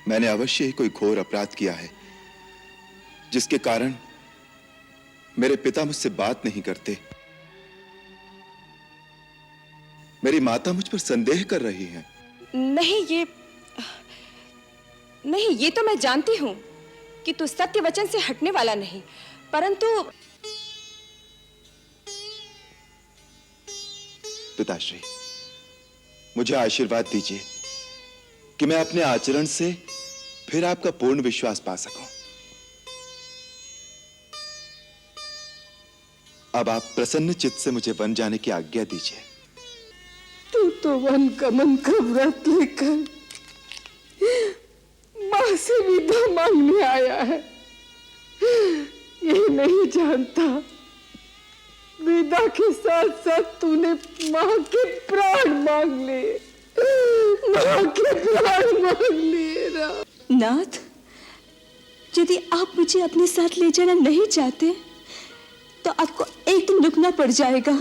मैंने अवश्य ही कोई घोर अपराध किया है, जिसके कारण मेरे पिता मुझसे बात नहीं करते। मेरी माता मुझ पर संदेह कर रही है। नहीं, ये तो मैं जानती हूं कि तू सत्य वचन से हटने वाला नहीं, परंतु पिताश्री, मुझे आशीर्वाद दीजिए कि मैं अपने आचरण से फिर आपका पूर्ण विश्वास पा सकूं। अब आप प्रसन्न चित्त से मुझे वन जाने की आज्ञा दीजिए। तू तो वन गमन का व्रत लेकर मां से विदा मांगने आया है, ये नहीं जानता विदा के साथ साथ तूने मां के प्राण मांग लिए, मां के प्राण मांग लिए। नाथ, यदि आप मुझे अपने साथ ले जाना नहीं चाहते तो आपको एक दिन रुकना पड़ जाएगा।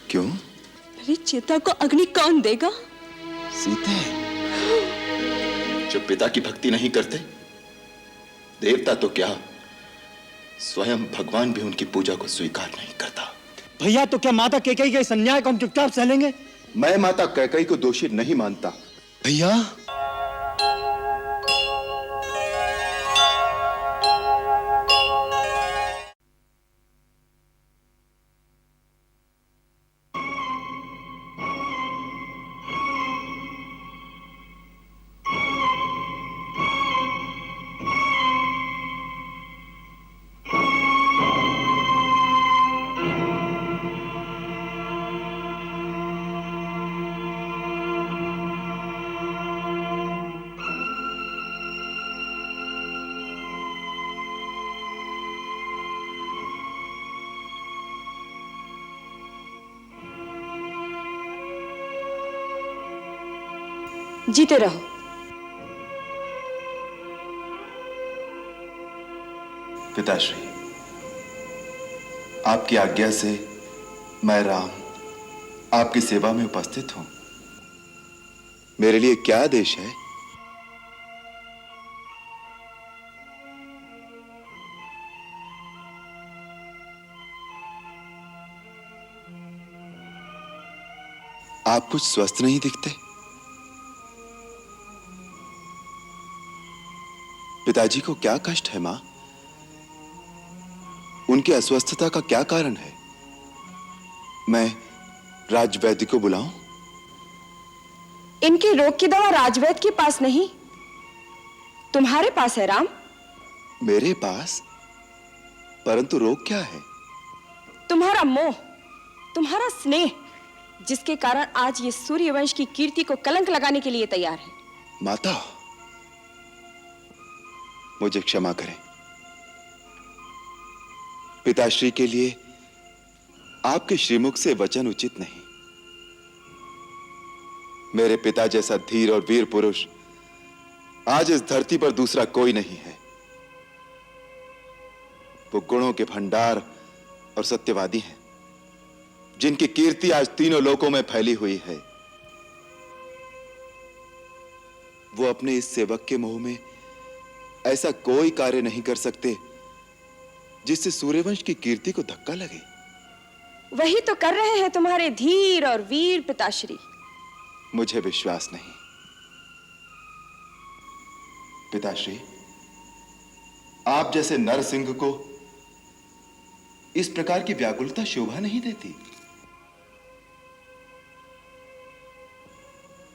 क्यों? मेरी चिता को अग्नि कौन देगा? सीते, जो पिता की भक्ति नहीं करते, देवता तो क्या, स्वयं भगवान भी उनकी पूजा को स्वीकार नहीं करता। भैया, तो क्या माता कैकेयी के इस अन्याय को हम चुपचाप सह लेंगे? मैं माता कैकेयी को दोषी नहीं मानता। भैया, जीते रहो। पिताश्री, आपकी आज्ञा से मैं राम आपकी सेवा में उपस्थित हूं। मेरे लिए क्या आदेश है? आप कुछ स्वस्थ नहीं दिखते। पिताजी को क्या कष्ट है मां? उनकी अस्वस्थता का क्या कारण है? मैं राजवैद्य को बुलाऊं? इनके रोग की दवा राजवैद्य के पास नहीं, तुम्हारे पास है राम। मेरे पास? परंतु रोग क्या है? तुम्हारा मोह, तुम्हारा स्नेह, जिसके कारण आज ये सूर्यवंश की कीर्ति को कलंक लगाने के लिए तैयार है। माता, मुझे क्षमा करें। पिताश्री के लिए आपके श्रीमुख से वचन उचित नहीं। मेरे पिता जैसा धीर और वीर पुरुष आज इस धरती पर दूसरा कोई नहीं है। वो गुणों के भंडार और सत्यवादी हैं, जिनकी कीर्ति आज तीनों लोकों में फैली हुई है। वो अपने इस सेवक के मोह में ऐसा कोई कार्य नहीं कर सकते जिससे सूर्यवंश की कीर्ति को धक्का लगे। वही तो कर रहे हैं तुम्हारे धीर और वीर पिताश्री। मुझे विश्वास नहीं। पिताश्री, आप जैसे नरसिंह को इस प्रकार की व्याकुलता शोभा नहीं देती।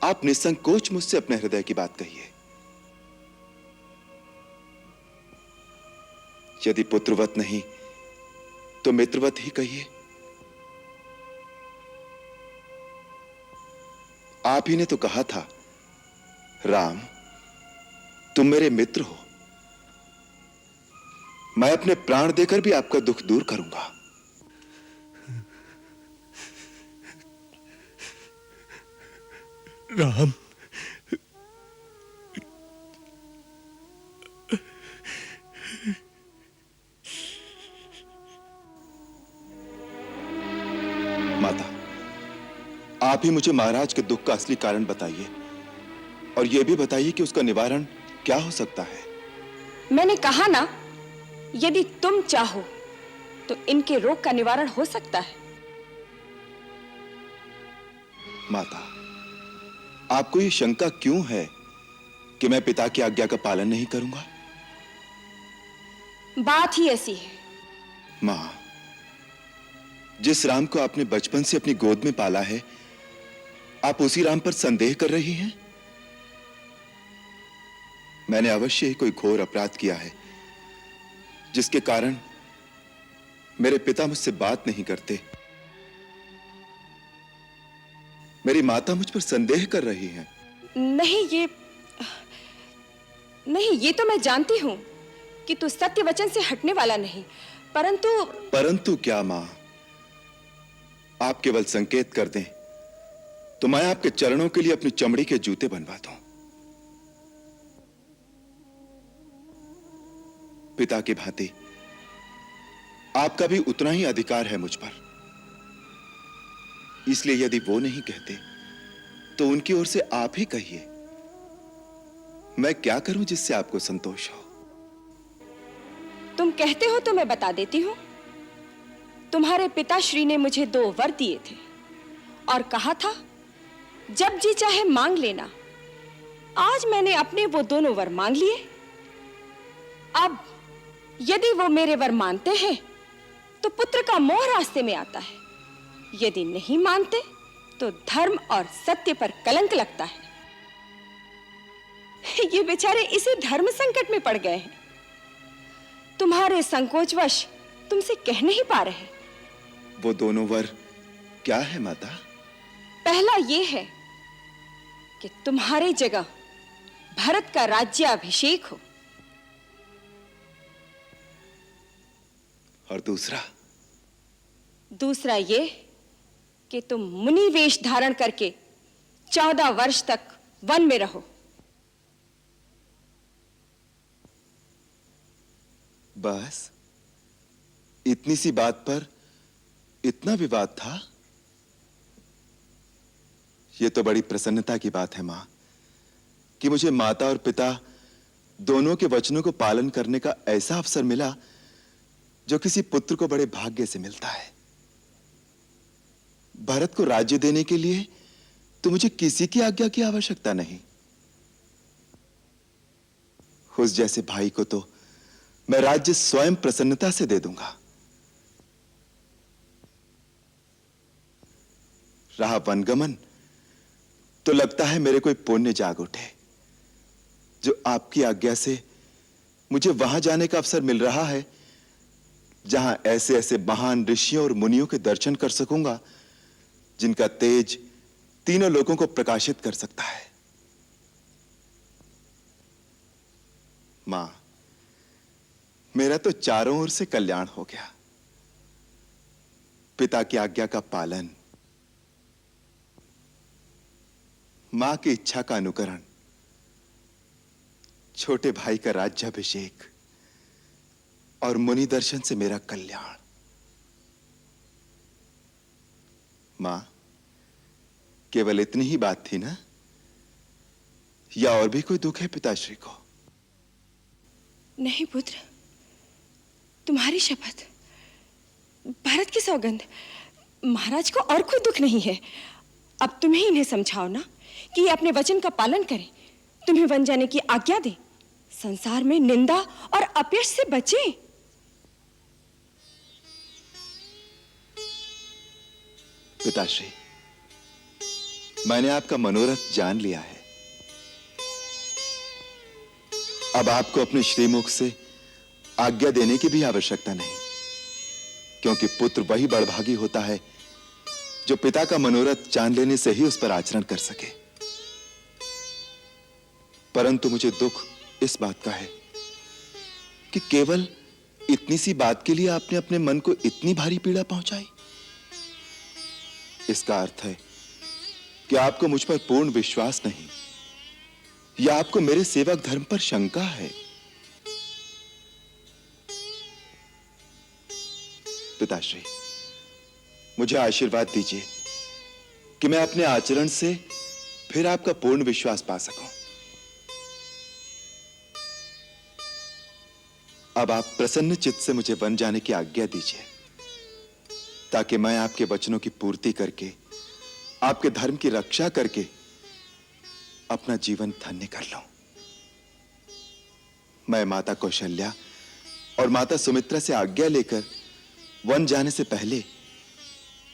आप निसंकोच मुझसे अपने हृदय की बात कहिए। यदि पुत्रवत नहीं तो मित्रवत ही कहिए। आप ही ने तो कहा था, राम तुम मेरे मित्र हो, मैं अपने प्राण देकर भी आपका दुख दूर करूंगा। राम, माता, आप ही मुझे महाराज के दुख का असली कारण बताइए, और यह भी बताइए कि उसका निवारण क्या हो सकता है? मैंने कहा ना, यदि तुम चाहो तो इनके रोग का निवारण हो सकता है। माता, आपको ये शंका क्यों है कि मैं पिता की आज्ञा का पालन नहीं करूंगा? बात ही ऐसी है। मां, जिस राम को आपने बचपन से अपनी गोद में पाला है, आप उसी राम पर संदेह कर रही हैं? मैंने अवश्य ही कोई घोर अपराध किया है, जिसके कारण मेरे पिता मुझसे बात नहीं करते। मेरी माता मुझ पर संदेह कर रही हैं। नहीं, ये तो मैं जानती हूं कि तू सत्य वचन से हटने वाला नहीं, परंतु क्या मां? आप केवल संकेत कर दें तो मैं आपके चरणों के लिए अपनी चमड़ी के जूते बनवाता हूं। पिता की भांति आपका भी उतना ही अधिकार है मुझ पर, इसलिए यदि वो नहीं कहते तो उनकी ओर से आप ही कहिए। मैं क्या करूं जिससे आपको संतोष हो? तुम कहते हो तो मैं बता देती हूं। तुम्हारे पिताश्री ने मुझे 2 वर दिए थे और कहा था, जब जी चाहे मांग लेना। आज मैंने अपने वो दोनों वर मांग लिए। अब यदि वो मेरे वर मानते हैं तो पुत्र का मोह रास्ते में आता है, यदि नहीं मानते तो धर्म और सत्य पर कलंक लगता है। ये बेचारे इसी धर्म संकट में पड़ गए हैं। तुम्हारे संकोचवश तुमसे कह नहीं पा रहे। वो दोनों वर क्या है माता? पहला ये है कि तुम्हारी जगह भरत का राज्याभिषेक हो, और दूसरा ये कि तुम मुनि वेश धारण करके 14 वर्ष तक वन में रहो। बस इतनी सी बात पर इतना विवाद था? यह तो बड़ी प्रसन्नता की बात है मां, कि मुझे माता और पिता दोनों के वचनों को पालन करने का ऐसा अवसर मिला जो किसी पुत्र को बड़े भाग्य से मिलता है। भरत को राज्य देने के लिए तो मुझे किसी की आज्ञा की आवश्यकता नहीं। उस जैसे भाई को तो मैं राज्य स्वयं प्रसन्नता से दे दूंगा। रहा वनगमन, तो लगता है मेरे कोई पुण्य जाग उठे, जो आपकी आज्ञा से मुझे वहां जाने का अवसर मिल रहा है, जहां ऐसे ऐसे महान ऋषियों और मुनियों के दर्शन कर सकूंगा, जिनका तेज तीनों लोगों को प्रकाशित कर सकता है। मां, मेरा तो चारों ओर से कल्याण हो गया। पिता की आज्ञा का पालन, मां की इच्छा का अनुकरण, छोटे भाई का राज्याभिषेक और मुनि दर्शन से मेरा कल्याण। मां, केवल इतनी ही बात थी ना, या और भी कोई दुख है पिताश्री को? नहीं पुत्र, तुम्हारी शपथ, भरत की सौगंध, महाराज को और कोई दुख नहीं है। अब तुम ही इन्हें समझाओ ना कि ये अपने वचन का पालन करें, तुम्हें वन जाने की आज्ञा दे, संसार में निंदा और अपयश से बचें। पिताश्री, मैंने आपका मनोरथ जान लिया है। अब आपको अपने श्रीमुख से आज्ञा देने की भी आवश्यकता नहीं, क्योंकि पुत्र वही बड़भागी होता है जो पिता का मनोरथ जान लेने से ही उस पर आचरण कर सके। परंतु मुझे दुख इस बात का है कि केवल इतनी सी बात के लिए आपने अपने मन को इतनी भारी पीड़ा पहुंचाई। इसका अर्थ है कि आपको मुझ पर पूर्ण विश्वास नहीं, या आपको मेरे सेवक धर्म पर शंका है। पिताश्री, मुझे आशीर्वाद दीजिए कि मैं अपने आचरण से फिर आपका पूर्ण विश्वास पा सकूं। अब आप प्रसन्न चित्त से मुझे वन जाने की आज्ञा दीजिए, ताकि मैं आपके वचनों की पूर्ति करके, आपके धर्म की रक्षा करके अपना जीवन धन्य कर लूं। मैं माता कौशल्या और माता सुमित्रा से आज्ञा लेकर वन जाने से पहले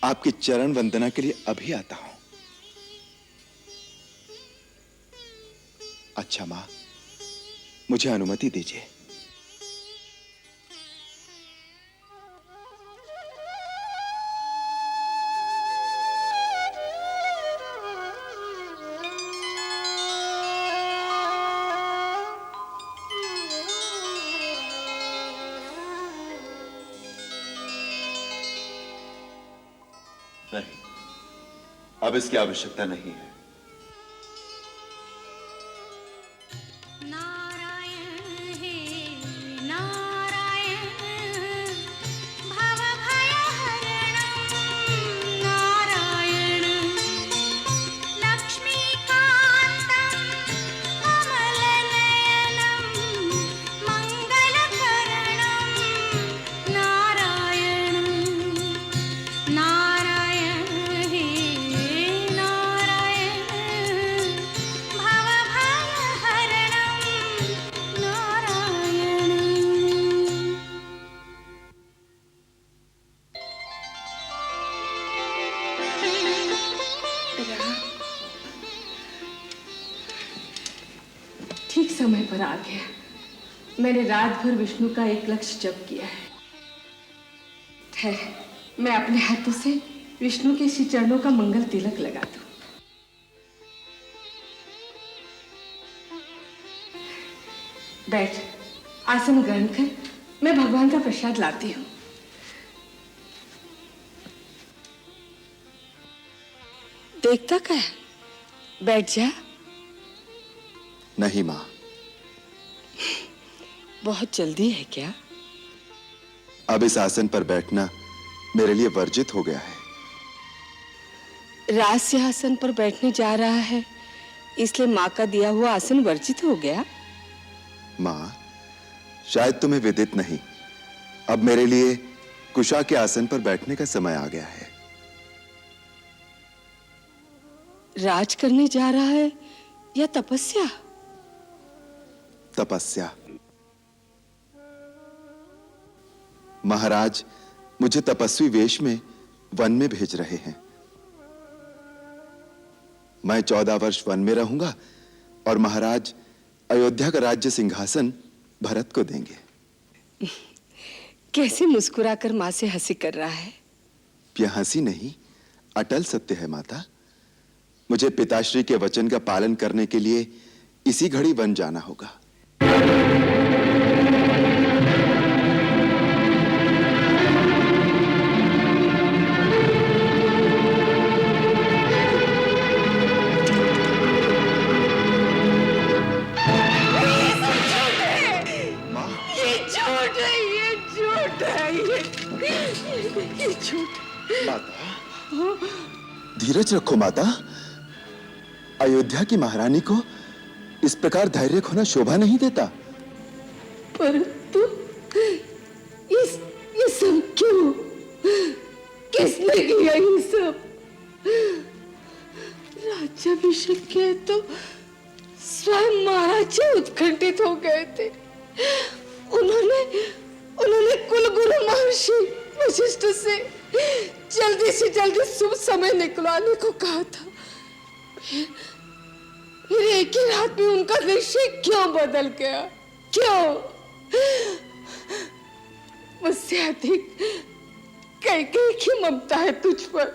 आपकी चरण वंदना के लिए अभी आता हूं। अच्छा मां, मुझे अनुमति दीजिए। नहीं, अब इसकी आवश्यकता नहीं है। ठीक समय पर आ गया। मैंने रात भर विष्णु का एक लक्ष्य जप किया है। ठहर, मैं अपने हाथों से विष्णु के श्री चरणों का मंगल तिलक लगा दूं। बैठ, आसन ग्रहण कर। मैं भगवान का प्रसाद लाती हूँ। देखता क्या है? बैठ जा। नहीं मां। बहुत जल्दी है क्या? अब इस आसन पर बैठना मेरे लिए वर्जित हो गया है। राज सिंहासन पर बैठने जा रहा है, इसलिए माँ का दिया हुआ आसन वर्जित हो गया? मां, शायद तुम्हें विदित नहीं, अब मेरे लिए कुशा के आसन पर बैठने का समय आ गया है। राज करने जा रहा है या तपस्या? तपस्या। महाराज मुझे तपस्वी वेश में वन में भेज रहे हैं। मैं 14 वर्ष वन में रहूंगा और महाराज अयोध्या का राज्य सिंहासन भरत को देंगे। कैसे मुस्कुराकर माँ से हंसी कर रहा है? यह हंसी नहीं, अटल सत्य है माता। मुझे पिताश्री के वचन का पालन करने के लिए इसी घड़ी वन जाना होगा। माता, धीरज रखो माता। अयोध्या की महारानी को इस प्रकार धैर्य खोना शोभा नहीं देता। परंतु ये सब क्यों? किसने किया ये सब? राज्याभिषेक के तो स्वयं महाराज उत्कंठित हो गए थे। उन्होंने कुलगुरु महर्षि वशिष्ठ से जल्दी से जल्दी शुभ समय निकलवाने को कहा था। फिर एक ही रात में उनका निश्चय क्यों बदल गया? क्यों? मुझसे अधिक कैकेयी की ममता है तुझ पर।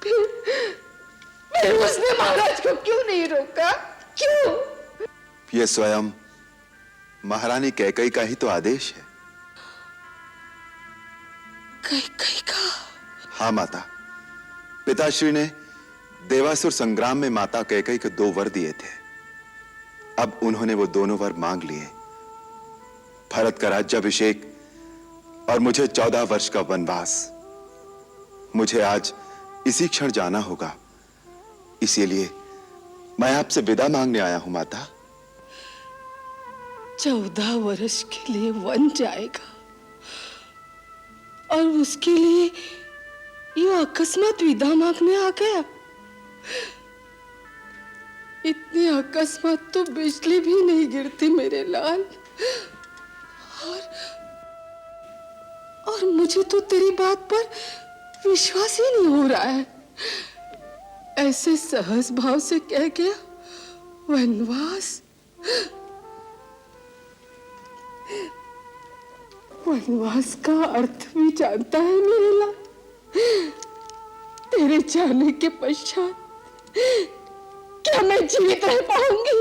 फिर उसने महाराज को क्यों नहीं रोका? क्यों? यह स्वयं महारानी कैकेयी का ही तो आदेश है। कैकेयी का? हाँ माता, पिताश्री ने देवासुर संग्राम में माता कैकेयी को 2 वर दिए थे। अब उन्होंने वो दोनों वर मांग लिए, भरत का राज्याभिषेक और मुझे 14 वर्ष का वनवास। मुझे आज इसी क्षण जाना होगा, इसीलिए मैं आपसे विदा मांगने आया हूं माता। 14 वर्ष के लिए वन जाएगा और उसके लिए ये अकस्मात विदा मांगने आ गया। इतनी अकस्मात तो बिजली भी नहीं गिरती मेरे लाल। और मुझे तो तेरी बात पर विश्वास ही नहीं हो रहा है। ऐसे सहज भाव से कह गया वनवास। वनवास का अर्थ भी जानता है मेरे लाल। तेरे जाने के पश्चात क्या मैं जीवित रह पाऊंगी?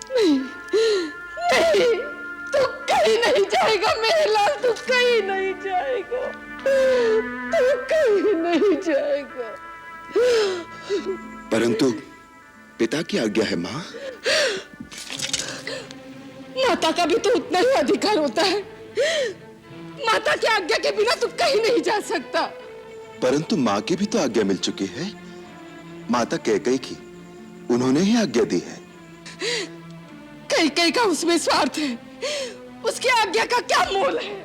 नहीं नहीं, तू कहीं नहीं जाएगा मेरे लाल, तू कहीं नहीं जाएगा, तू कहीं नहीं जाएगा। परंतु पिता की आज्ञा है माँ। माता का भी तो उतना ही अधिकार होता है। माता की आज्ञा के बिना तू कहीं नहीं जा सकता। परंतु माँ की भी तो आज्ञा मिल चुकी है। माता कैकेयी की, उन्होंने ही आज्ञा दी है। कैकेयी का उसमें स्वार्थ है, उसकी आज्ञा का क्या मोल है?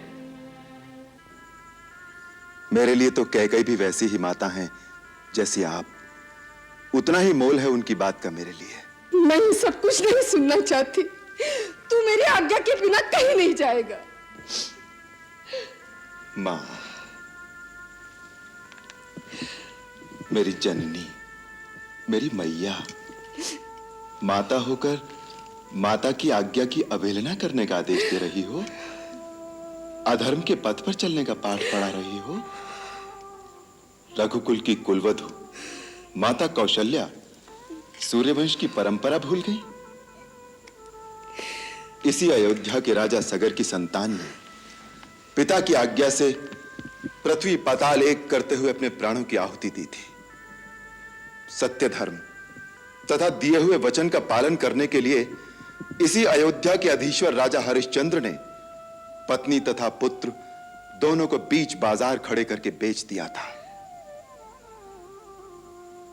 मेरे लिए तो कैकेयी भी वैसी ही माता हैं जैसी आप। उतना ही मोल है उनकी बात का मेरे लिए। मैं ये सब कुछ नहीं सुनना चाहती। तू मेरी आज्ञा के बिना कहीं नहीं जाएगा। माँ, मेरी जननी, मेरी मैया, माता होकर माता की आज्ञा की अवहेलना करने का आदेश दे रही हो, अधर्म के पथ पर चलने का पाठ पढ़ा रही हो। रघुकुल की कुलवधु माता कौशल्या सूर्यवंश की परंपरा भूल गई। इसी अयोध्या के राजा सगर की संतान ने पिता की आज्ञा से पृथ्वी पाताल एक करते हुए अपने प्राणों की आहुति दी थी। सत्य धर्म तथा दिए हुए वचन का पालन करने के लिए इसी अयोध्या के अधीश्वर राजा हरिश्चंद्र ने पत्नी तथा पुत्र दोनों को बीच बाजार खड़े करके बेच दिया था।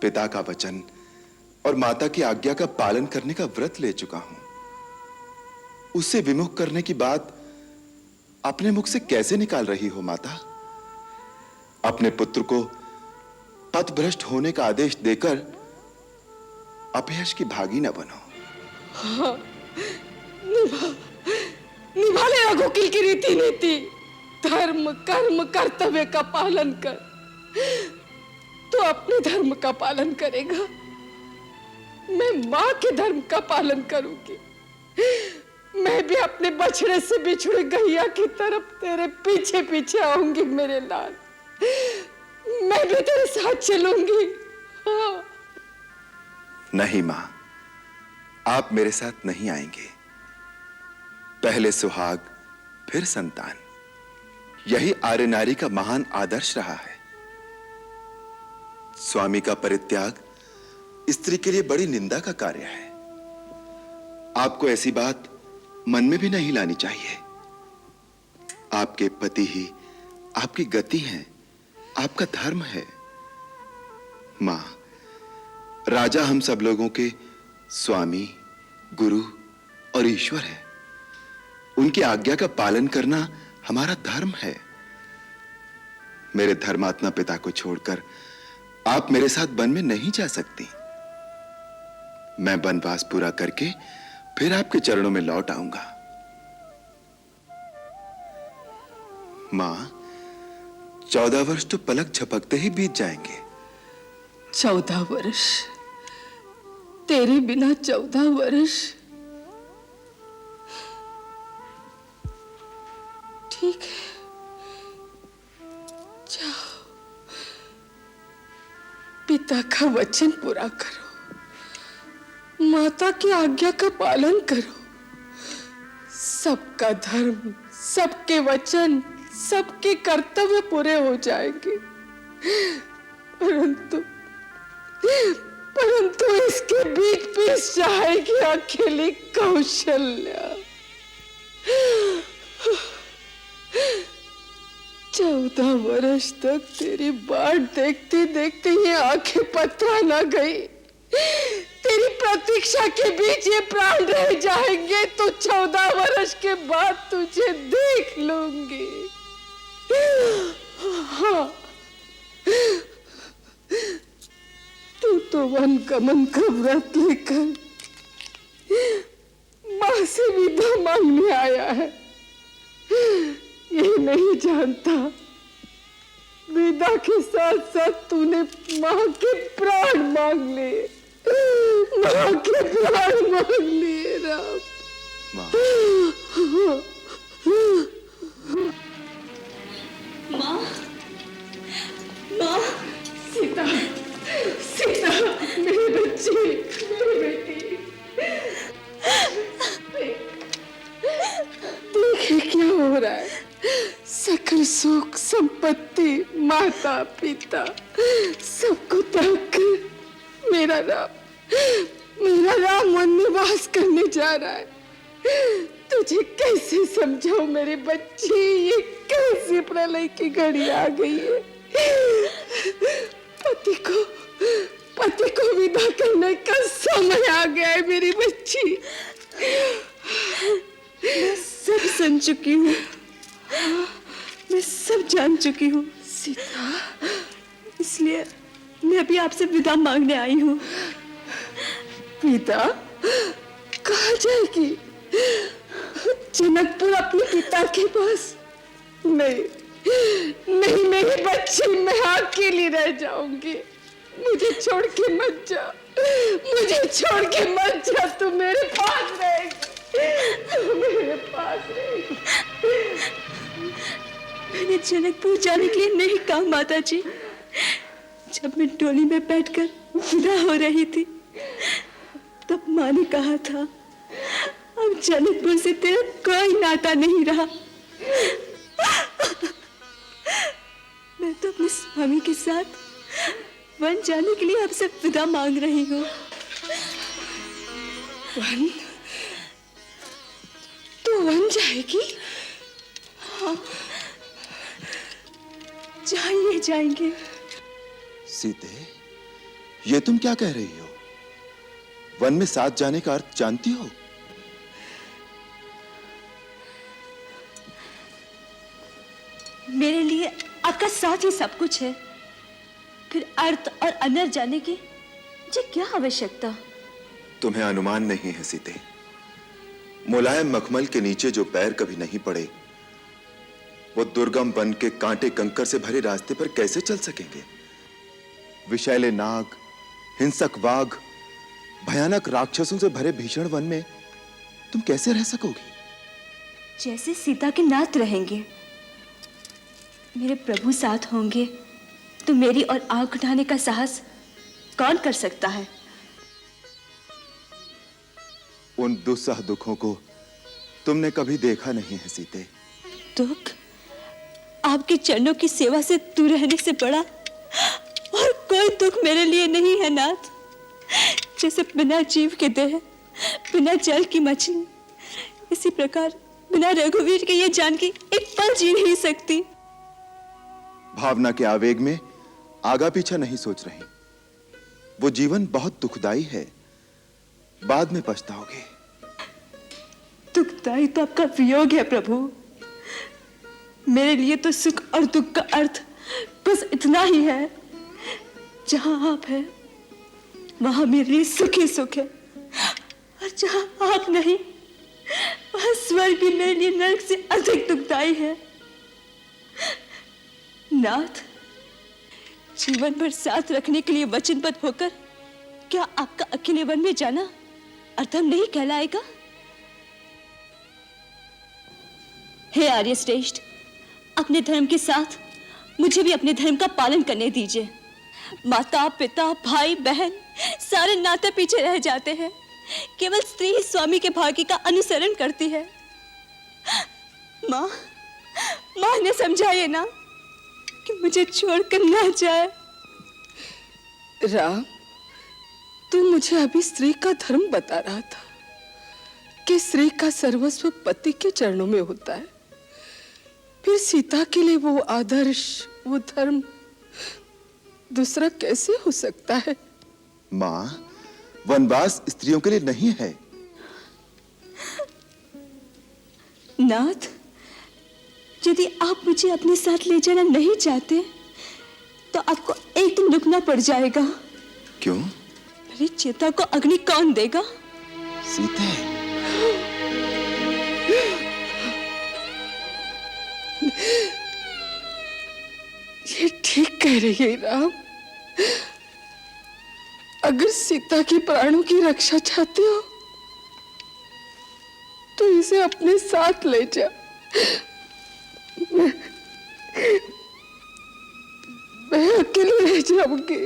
पिता का वचन और माता की आज्ञा का पालन करने का व्रत ले चुका हूं। उससे विमुख करने की बात अपने मुख से कैसे निकाल रही हो माता? अपने पुत्र को पथभ्रष्ट होने का आदेश देकर अपयश की भागी न बनो। हाँ, निभा ले रघुकुल की रीति नीति। धर्म कर्म कर्तव्य का पालन कर। तो अपने धर्म का पालन करेगा, मैं मां के धर्म का पालन करूंगी। मैं भी अपने बछड़े से बिछुड़े गैया की तरफ तेरे पीछे पीछे आऊंगी मेरे लाल। मैं भी तेरे साथ चलूंगी। हाँ। नहीं मां, आप मेरे साथ नहीं आएंगे। पहले सुहाग फिर संतान, यही आर्य नारी का महान आदर्श रहा है। स्वामी का परित्याग स्त्री के लिए बड़ी निंदा का कार्य है। आपको ऐसी बात मन में भी नहीं लानी चाहिए। आपके पति ही आपकी गति हैं, आपका धर्म है। मां, राजा हम सब लोगों के स्वामी, गुरु और ईश्वर है। उनकी आज्ञा का पालन करना हमारा धर्म है। मेरे धर्मात्मा पिता को छोड़कर आप मेरे साथ वन में नहीं जा सकती। मैं वनवास पूरा करके फिर आपके चरणों में लौट आऊंगा। मां, 14 वर्ष तो पलक झपकते ही बीत जाएंगे। 14 वर्ष? तेरे बिना 14 वर्ष? ठीक है, जाओ, पिता का वचन पूरा करो, माता की आज्ञा का पालन करो। सबका धर्म, सबके वचन, सबके कर्तव्य पूरे हो जाएंगे। परंतु इसके बीच पीस जाएगी अकेली कौशल्या। 14 वर्ष तक तेरी बाट देखते देखते ये आंखें पथरा ना गई। मेरी प्रतीक्षा के बीच ये प्राण रह जाएंगे तो 14 वर्ष के बाद तुझे देख लूंगी। हाँ, तू तो वन गमन का व्रत लेकर मां से विदा मांगने आया है। ये नहीं जानता विदा के साथ साथ तूने मां के प्राण मांग लिए, मां के प्राण मांग लिए राम। माँ, माँ, माँ, सीता, सीता, मेरी बच्ची, मेरी बेटी, देखे क्या हो रहा है। सकल सुख संपत्ति माता पिता सबको त्याग कर मेरा राम वन में वास करने जा रहा है। तुझे कैसे समझाऊं मेरी बच्ची, ये कैसी प्रलय की घड़ी आ गई है। पति को विदा करने का समय आ गया है मेरी बच्ची। मैं सब सुन चुकी हूँ, मैं सब जान चुकी हूँ सीता, इसलिए मैं अभी आपसे विदा मांगने आई हूँ। पिता कहाँ जाएगी? जनकपुर अपने पिता के पास? नहीं नहीं मेरी बच्ची, मैं अकेली रह जाऊंगी। मुझे छोड़ के मत जा, मुझे छोड़ के मत जा। तू मेरे पास रहेगी, तू मेरे पास रहेगी। मैंने जनकपुर जाने के लिए नहीं कहा माता जी। जब मैं डोली में बैठकर विदा हो रही थी तब माँ ने कहा था अब जनकपुर से तेरा कोई नाता नहीं रहा। मैं तो अपने स्वामी के साथ वन जाने के लिए आपसे विदा मांग रही हूँ। वन? तू वन जाएगी? हाँ, जाइए जाएंगे। सीते, ये तुम क्या कह रही हो? वन में साथ जाने का अर्थ जानती हो? मेरे लिए आपका साथ ही सब कुछ है, फिर अर्थ और अनर्थ जाने की मुझे क्या आवश्यकता? तुम्हें अनुमान नहीं है सीते। मुलायम मखमल के नीचे जो पैर कभी नहीं पड़े वो दुर्गम वन के कांटे कंकर से भरे रास्ते पर कैसे चल सकेंगे? विषैले नाग, हिंसक बाघ, भयानक राक्षसों से भरे भीषण वन में तुम कैसे रह सकोगी? जैसे सीता के नाथ रहेंगे, मेरे प्रभु साथ होंगे तो मेरी और आंख उठाने का साहस कौन कर सकता है? उन दुस्सह दुखों को तुमने कभी देखा नहीं है सीते। दुख आपके चरणों की सेवा से दूर रहने से बड़ा और कोई दुख मेरे लिए नहीं है नाथ। जैसे बिना जीव के देह, बिना जल की मछली, इसी प्रकार बिना रघुवीर के ये जानकी एक पल जी नहीं सकती। भावना के आवेग में आगा पीछा नहीं सोच रही। वो जीवन बहुत दुखदाई है, बाद में पछताओगे। दुखदाई तो आपका वियोग है प्रभु। मेरे लिए तो सुख और दुख का अर्थ बस इतना ही है, जहां आप हैं वहां मेरे लिए सुख ही सुख है, और जहां आप नहीं वहां स्वर्ग भी मेरे लिए नरक से अधिक दुखदाई है। नाथ, जीवन भर साथ रखने के लिए वचनबद्ध होकर क्या आपका अकेले वन में जाना अधर्म नहीं कहलाएगा? हे आर्य श्रेष्ठ, अपने धर्म के साथ मुझे भी अपने धर्म का पालन करने दीजिए। माता पिता भाई बहन सारे नाते पीछे रह जाते हैं, केवल स्त्री ही स्वामी के भाग्य का अनुसरण करती है। माँ, माँ ने समझाइए ना कि मुझे छोड़कर ना जाए। राम, तू मुझे अभी स्त्री का धर्म बता रहा था कि स्त्री का सर्वस्व पति के चरणों में होता है। फिर सीता के लिए वो आदर्श, वो धर्म दूसरा कैसे हो सकता है? मां, वनवास स्त्रियों के लिए नहीं है। नाथ, यदि आप मुझे अपने साथ ले जाना नहीं चाहते तो आपको एक दिन रुकना पड़ जाएगा। क्यों? मेरी चिता को अग्नि कौन देगा? सीते, ये ठीक कह रही है राम। अगर सीता की प्राणों की रक्षा चाहते हो तो इसे अपने साथ ले जा। मैं अकेले रह जाऊंगी।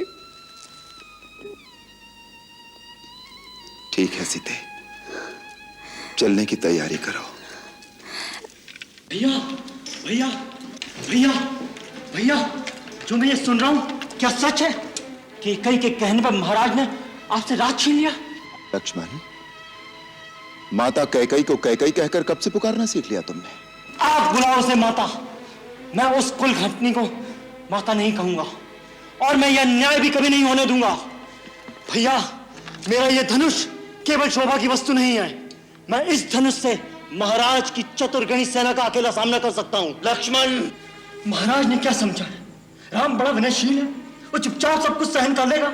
ठीक है सीते, चलने की तैयारी करो। भैया भैया भैया भैया, जो मैं ये सुन रहा हूं क्या सच है कि कई के कहने पर महाराज ने आपसे राज छीन लिया? लक्ष्मण, माता कैकई को कैकई कहकर कब से पुकारना सीख लिया तुमने? आप बुलाओ उसे माता, मैं उस कुल घटनी को माता नहीं कहूंगा और मैं यह न्याय भी कभी नहीं होने दूंगा। भैया, मेरा यह धनुष केवल शोभा की वस्तु नहीं है, मैं इस धनुष से महाराज की चतुर्गणी सेना का अकेला सामना कर सकता हूं। लक्ष्मण, महाराज ने क्या समझा है? राम बड़ा विनयशील है, वो चुपचाप सब कुछ सहन कर लेगा।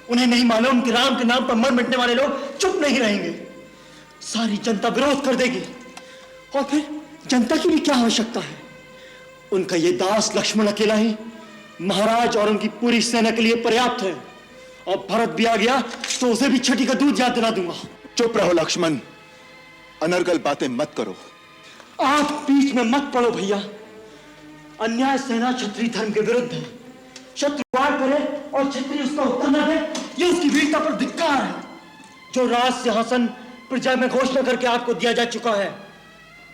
उन्हें नहीं मालूम कि राम के नाम पर मर मिटने वाले लोग चुप नहीं रहेंगे, सारी जनता विरोध कर देगी। और फिर जनता की भी क्या आवश्यकता है? उनका ये दास लक्ष्मण अकेला ही महाराज और उनकी पूरी सेना के लिए पर्याप्त है। और भरत भी आ गया तो उसे भी छठी का दूध याद दिला दूंगा। चुप रहो लक्ष्मण, अनर्गल बातें मत करो। आप बीच में मत पड़ो भैया। अन्याय सेना क्षत्रिय धर्म के विरुद्ध है। शत्रु वार करे और क्षत्रिय उसका उत्तर न दे, ये उसकी वीरता पर धिक्कार है। जो राज सिंहासन प्रजा में घोषणा करके आपको दिया जा चुका है,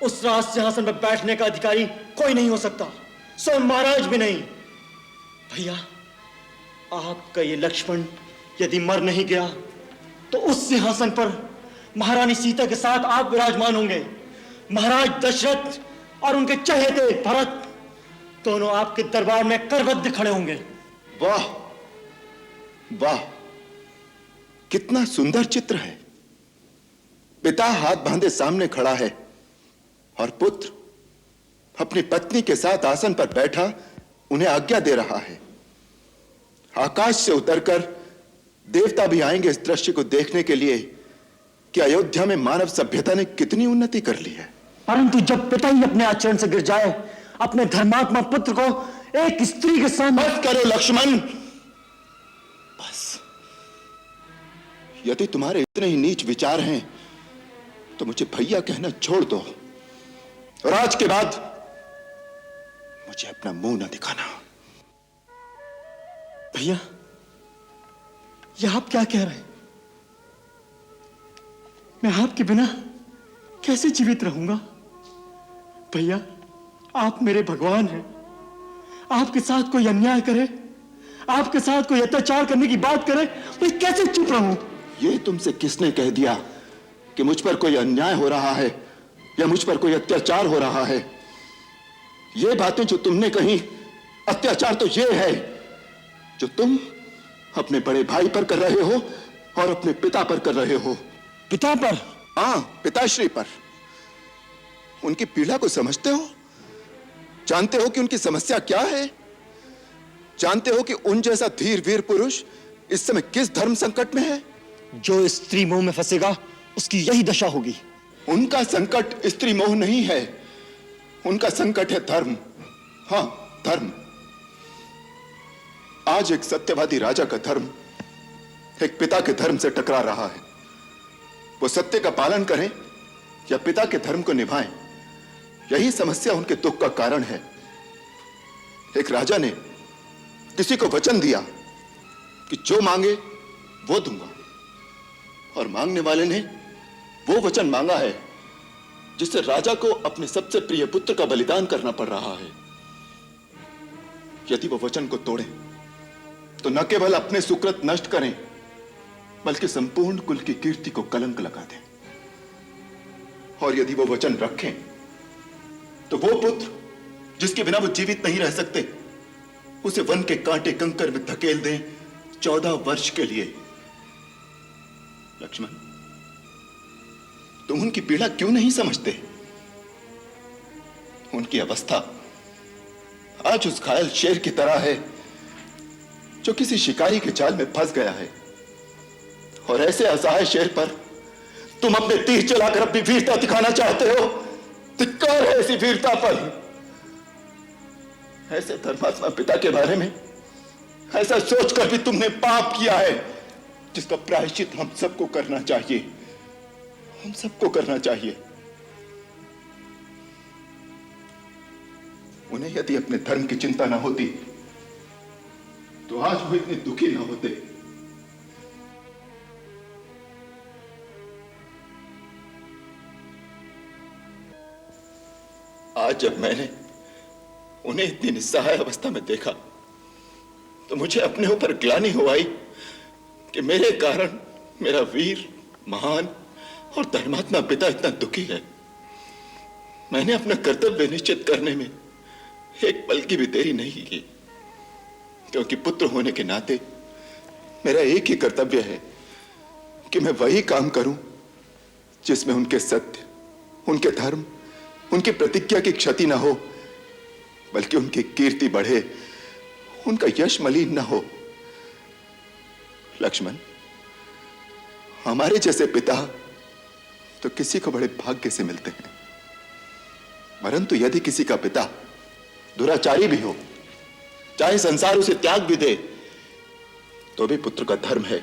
उस राज सिंहासन पर बैठने का अधिकारी कोई नहीं हो सकता, स्वयं महाराज भी नहीं। भैया, आपका ये लक्ष्मण यदि मर नहीं गया तो उस सिंहासन पर महारानी सीता के साथ आप विराजमान होंगे। महाराज दशरथ और उनके चहेते भरत दोनों आपके दरबार में करबद्ध खड़े होंगे। वाह वाह, कितना सुंदर चित्र है। पिता हाथ बांधे सामने खड़ा है और पुत्र अपनी पत्नी के साथ आसन पर बैठा उन्हें आज्ञा दे रहा है। आकाश से उतरकर देवता भी आएंगे इस दृश्य को देखने के लिए कि अयोध्या में मानव सभ्यता ने कितनी उन्नति कर ली है। परंतु जब पिता ही अपने आचरण से गिर जाए, अपने धर्मात्मा पुत्र को एक स्त्री के सामने। बस करो लक्ष्मण, बस। यदि तुम्हारे इतने ही नीच विचार हैं तो मुझे भैया कहना छोड़ दो और आज के बाद मुझे अपना मुंह न दिखाना। भैया, यह आप क्या कह रहे हैं? मैं आपके बिना कैसे जीवित रहूंगा? भैया, आप मेरे भगवान हैं। आपके साथ कोई अन्याय करे, आपके साथ कोई अत्याचार करने की बात करे, मैं कैसे चुप रहूं? ये तुमसे किसने कह दिया कि मुझ पर कोई अन्याय हो रहा है या मुझ पर कोई अत्याचार हो रहा है? ये बातें जो तुमने कही, अत्याचार तो ये है जो तुम अपने बड़े भाई पर कर रहे हो और अपने पिता पर कर रहे हो। पिता पर? हाँ, पिताश्री पर। उनकी पीड़ा को समझते हो? जानते हो कि उनकी समस्या क्या है? जानते हो कि उन जैसा धीर वीर पुरुष इस समय किस धर्म संकट में है? जो स्त्री मोह में फंसेगा उसकी यही दशा होगी। उनका संकट स्त्री मोह नहीं है, उनका संकट है धर्म। हाँ, धर्म। आज एक सत्यवादी राजा का धर्म एक पिता के धर्म से टकरा रहा है। वो सत्य का पालन करें या पिता के धर्म को निभाएं, यही समस्या उनके दुख का कारण है। एक राजा ने किसी को वचन दिया कि जो मांगे वो दूंगा, और मांगने वाले ने वो वचन मांगा है जिससे राजा को अपने सबसे प्रिय पुत्र का बलिदान करना पड़ रहा है। यदि वो वचन को तोड़ें तो न केवल अपने सुकृत नष्ट करें बल्कि संपूर्ण कुल की कीर्ति को कलंक लगा दें। और यदि वो वचन रखें तो वो पुत्र जिसके बिना वो जीवित नहीं रह सकते, उसे वन के कांटे कंकर में धकेल दें 14 वर्ष के लिए। लक्ष्मण, तुम उनकी पीड़ा क्यों नहीं समझते? उनकी अवस्था आज उस घायल शेर की तरह है जो किसी शिकारी के जाल में फंस गया है, और ऐसे असहाय शेर पर तुम अपने तीर चलाकर अपनी वीरता दिखाना चाहते हो। धिक्कार है ऐसी वीरता पर। ऐसे धर्मात्मा पिता के बारे में ऐसा सोचकर भी तुमने पाप किया है, जिसका प्रायश्चित हम सबको करना चाहिए, हम सबको करना चाहिए। उन्हें यदि अपने धर्म की चिंता ना होती तो आज वो इतने दुखी ना होते। आज जब मैंने उन्हें इतनी निस्सहाय अवस्था में देखा तो मुझे अपने ऊपर ग्लानि हो आई कि मेरे कारण मेरा वीर, महान और धर्मात्मा पिता इतना दुखी है। मैंने अपना कर्तव्य निश्चित करने में एक पल की भी देरी नहीं की, क्योंकि पुत्र होने के नाते मेरा एक ही कर्तव्य है कि मैं वही काम करूं जिसमें उनके सत्य, उनके धर्म, उनकी प्रतिज्ञा की क्षति ना हो, बल्कि उनकी कीर्ति बढ़े, उनका यश मलिन ना हो। लक्ष्मण, हमारे जैसे पिता तो किसी को बड़े भाग्य से मिलते हैं, परंतु यदि किसी का पिता दुराचारी भी हो, चाहे संसार उसे त्याग भी दे, तो भी पुत्र का धर्म है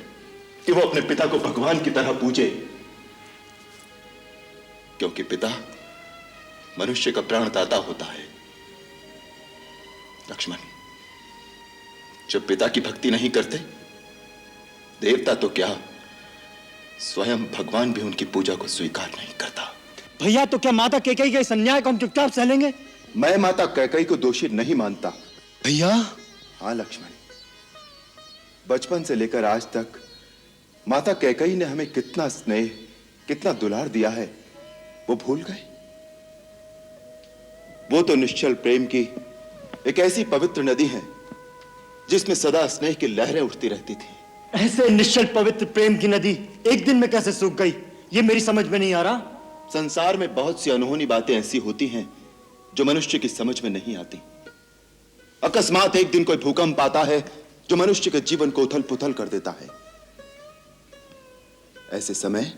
कि वो अपने पिता को भगवान की तरह पूजे, क्योंकि पिता मनुष्य का प्राणदाता होता है। लक्ष्मण, जो पिता की भक्ति नहीं करते, देवता तो क्या, स्वयं भगवान भी उनकी पूजा को स्वीकार नहीं करता। भैया, तो क्या माता कैकेयी के इस अन्याय को हम चुपचाप सह लेंगे? मैं माता कैकेयी को दोषी नहीं मानता। भैया। हाँ लक्ष्मण, बचपन से लेकर आज तक माता कैकेयी ने हमें कितना स्नेह, कितना दुलार दिया है, वो भूल गए? वो तो निश्चल प्रेम की एक ऐसी पवित्र नदी है जिसमें सदा स्नेह की लहरें उठती रहती थी। ऐसे निश्चल पवित्र प्रेम की नदी एक दिन में कैसे सूख गई, ये मेरी समझ में नहीं आ रहा। संसार में बहुत सी अनहोनी बातें ऐसी होती हैं जो मनुष्य की समझ में नहीं आती। अकस्मात एक दिन कोई भूकंप आता है जो मनुष्य के जीवन को उथल पुथल कर देता है। ऐसे समय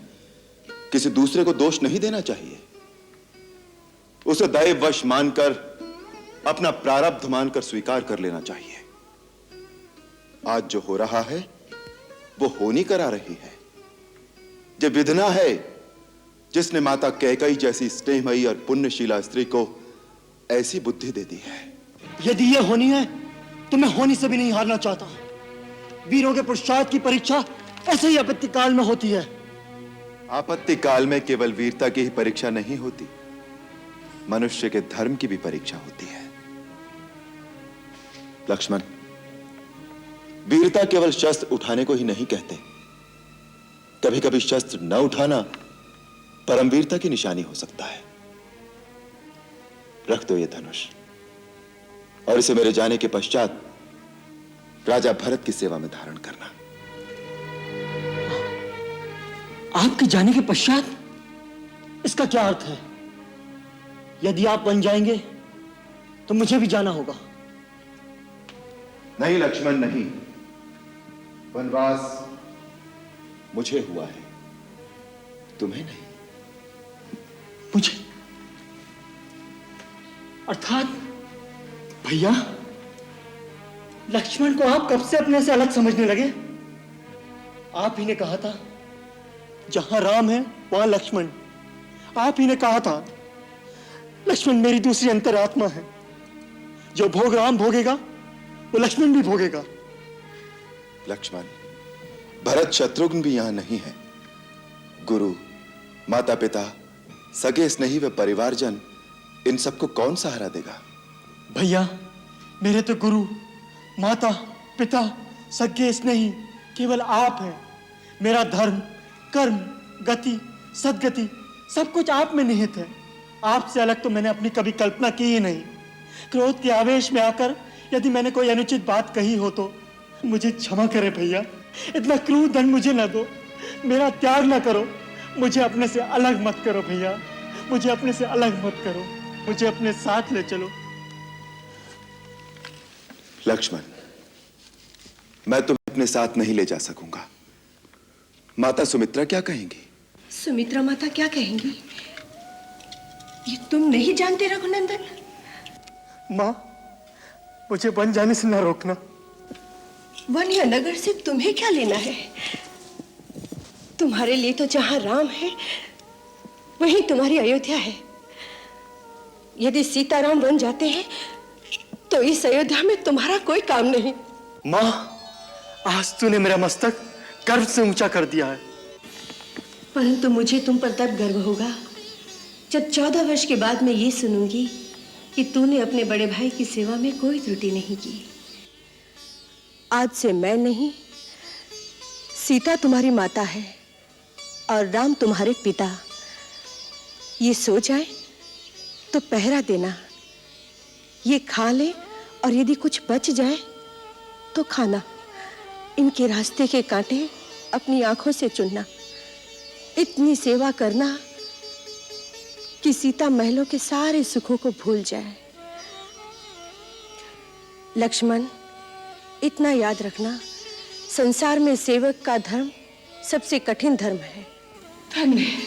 किसी दूसरे को दोष नहीं देना चाहिए, उसे दैववश मानकर, अपना प्रारब्ध मानकर स्वीकार कर लेना चाहिए। आज जो हो रहा है वो होनी करा रही है। जो विधना है जिसने माता कैकेयी जैसी स्नेहमयी और पुण्यशीला स्त्री को ऐसी बुद्धि दे दी है। यदि ये होनी है तो मैं होनी से भी नहीं हारना चाहता। वीरों के पुरुषार्थ की परीक्षा ऐसे ही आपत्ति काल में होती है। आपत्ति काल में केवल वीरता की ही परीक्षा नहीं होती, मनुष्य के धर्म की भी परीक्षा होती है। लक्ष्मण, वीरता केवल शस्त्र उठाने को ही नहीं कहते। कभी कभी शस्त्र न उठाना परमवीरता की निशानी हो सकता है। रख दो ये धनुष और इसे मेरे जाने के पश्चात राजा भरत की सेवा में धारण करना। आपके जाने के पश्चात? इसका क्या अर्थ है? यदि आप बन जाएंगे तो मुझे भी जाना होगा। नहीं लक्ष्मण, नहीं। वनवास मुझे हुआ है, तुम्हें नहीं। मुझे? अर्थात भैया, लक्ष्मण को आप कब से अपने से अलग समझने लगे? आप ही ने कहा था जहां राम है वहां लक्ष्मण। आप ही ने कहा था लक्ष्मण मेरी दूसरी अंतरात्मा है, जो भोग राम भोगेगा वो लक्ष्मण भी भोगेगा। लक्ष्मण, भरत शत्रुघ्न भी यहां नहीं है। गुरु, माता पिता, सगे स्नेही व परिवारजन, इन सबको कौन सहारा देगा? भैया, मेरे तो गुरु, माता, पिता, सगे स्नेही केवल आप हैं। मेरा धर्म, कर्म, गति, सद्गति सब कुछ आप में निहित है। आपसे अलग तो मैंने अपनी कभी कल्पना की ही नहीं। क्रोध के आवेश में आकर यदि मैंने कोई अनुचित बात कही हो तो मुझे क्षमा करें भैया। इतना क्रूर दंड मुझे न दो। मेरा त्याग ना करो, मुझे अपने से अलग मत करो भैया, मुझे अपने से अलग मत करो, मुझे अपने साथ ले चलो। लक्ष्मण, मैं तुम्हें अपने साथ नहीं ले जा सकूंगा। माता सुमित्रा क्या कहेंगी? सुमित्रा माता क्या कहेंगी, ये तुम नहीं जानते रघुनंदन? माँ, मुझे वन जाने से ना रोकना। वन या नगर से तुम्हें क्या लेना है? तुम्हारे लिए तो जहां राम है वहीं तुम्हारी अयोध्या है। यदि सीताराम वन जाते हैं तो इस अयोध्या में तुम्हारा कोई काम नहीं। माँ, आज तूने मेरा मस्तक गर्व से ऊंचा कर दिया है। परंतु मुझे तुम पर तब गर्व होगा जब 14 वर्ष के बाद मैं ये सुनूंगी कि तूने अपने बड़े भाई की सेवा में कोई त्रुटि नहीं की। आज से मैं नहीं, सीता तुम्हारी माता है और राम तुम्हारे पिता। ये सो जाए तो पहरा देना, ये खा ले और यदि कुछ बच जाए तो खाना। इनके रास्ते के कांटे अपनी आंखों से चुनना। इतनी सेवा करना कि सीता महलों के सारे सुखों को भूल जाए। लक्ष्मण, इतना याद रखना, संसार में सेवक का धर्म सबसे कठिन धर्म है। धन्य है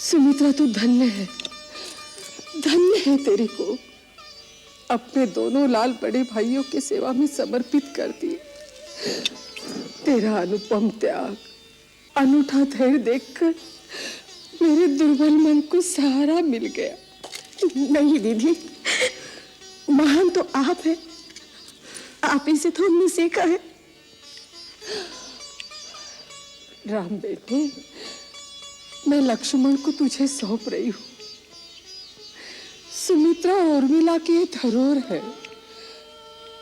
सुमित्रा, तू धन्य है, धन्य है तेरी को अपने दोनों लाल बड़े भाइयों की सेवा में समर्पित कर दी। तेरा अनुपम त्याग, अनूठा धैर्य देखकर मेरे दुर्बल मन को सहारा मिल गया। नहीं दीदी, महान तो आप हैं, आप ही से तो हमने सीखा है। राम बेटे, मैं लक्ष्मण को तुझे सौंप रही हूं। सुमित्रा और उर्मिला की ये धरोहर है,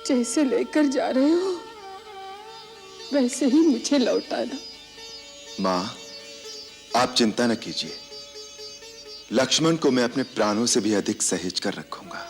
जैसे लेकर जा रहे हो वैसे ही मुझे लौटाना। मां, आप चिंता न कीजिए, लक्ष्मण को मैं अपने प्राणों से भी अधिक सहेज कर रखूंगा।